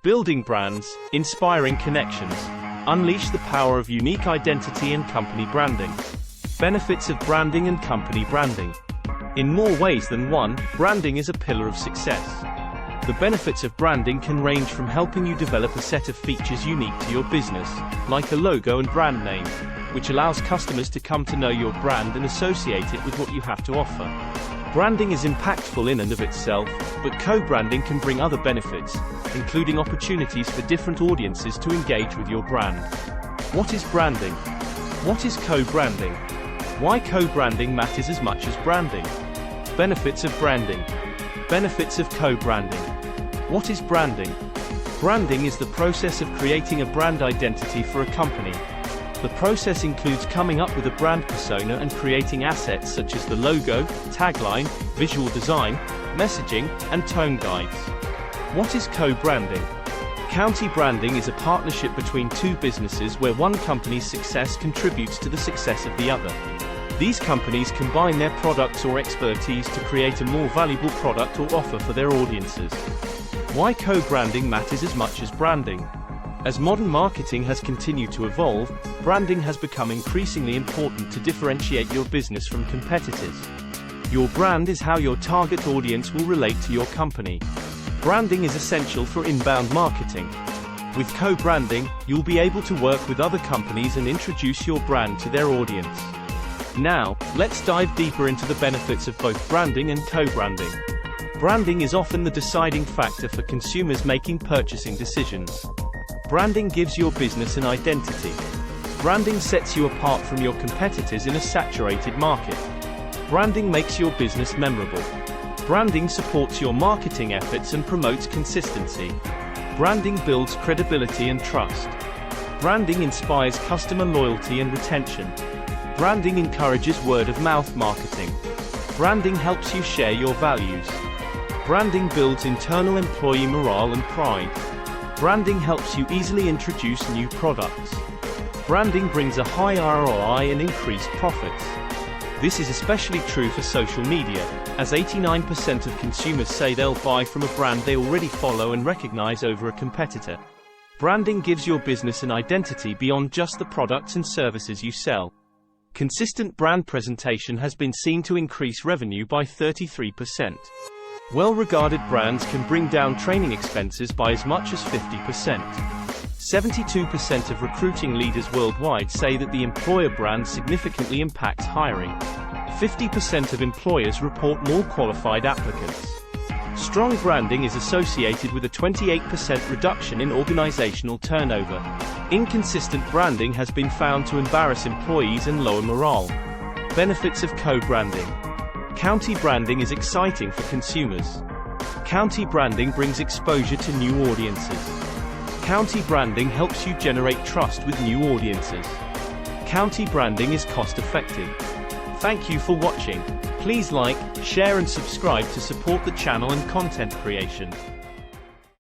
Building brands, inspiring connections. Unleash the power of unique identity and company branding. Benefits of branding and company branding. In more ways than one, branding is a pillar of success. The benefits of branding can range from helping you develop a set of features unique to your business, like a logo and brand name, which allows customers to come to know your brand and associate it with what you have to offer. Branding is impactful in and of itself, but co-branding can bring other benefits, including opportunities for different audiences to engage with your brand. What is branding? What is co-branding? Why co-branding matters as much as branding? Benefits of branding. Benefits of co-branding. What is branding? Branding is the process of creating a brand identity for a company. The process includes coming up with a brand persona and creating assets such as the logo, tagline, visual design, messaging, and tone guides. What is co-branding? County branding is a partnership between two businesses where one company's success contributes to the success of the other. These companies combine their products or expertise to create a more valuable product or offer for their audiences. Why co-branding matters as much as branding? As modern marketing has continued to evolve, branding has become increasingly important to differentiate your business from competitors. Your brand is how your target audience will relate to your company. Branding is essential for inbound marketing. With co-branding, you'll be able to work with other companies and introduce your brand to their audience. Now, let's dive deeper into the benefits of both branding and co-branding. Branding is often the deciding factor for consumers making purchasing decisions. Branding gives your business an identity. Branding sets you apart from your competitors in a saturated market. Branding makes your business memorable. Branding supports your marketing efforts and promotes consistency. Branding builds credibility and trust. Branding inspires customer loyalty and retention. Branding encourages word-of-mouth marketing. Branding helps you share your values. Branding builds internal employee morale and pride. Branding helps you easily introduce new products. Branding brings a high ROI and increased profits. This is especially true for social media, as 89% of consumers say they'll buy from a brand they already follow and recognize over a competitor. Branding gives your business an identity beyond just the products and services you sell. Consistent brand presentation has been seen to increase revenue by 33%. Well-regarded brands can bring down training expenses by as much as 50%. 72% of recruiting leaders worldwide say that the employer brand significantly impacts hiring. 50% of employers report more qualified applicants. Strong branding is associated with a 28% reduction in organizational turnover. Inconsistent branding has been found to embarrass employees and lower morale. Benefits of co-branding. County branding is exciting for consumers. County branding brings exposure to new audiences. County branding helps you generate trust with new audiences. County branding is cost-effective. Thank you for watching. Please like, share and subscribe to support the channel and content creation.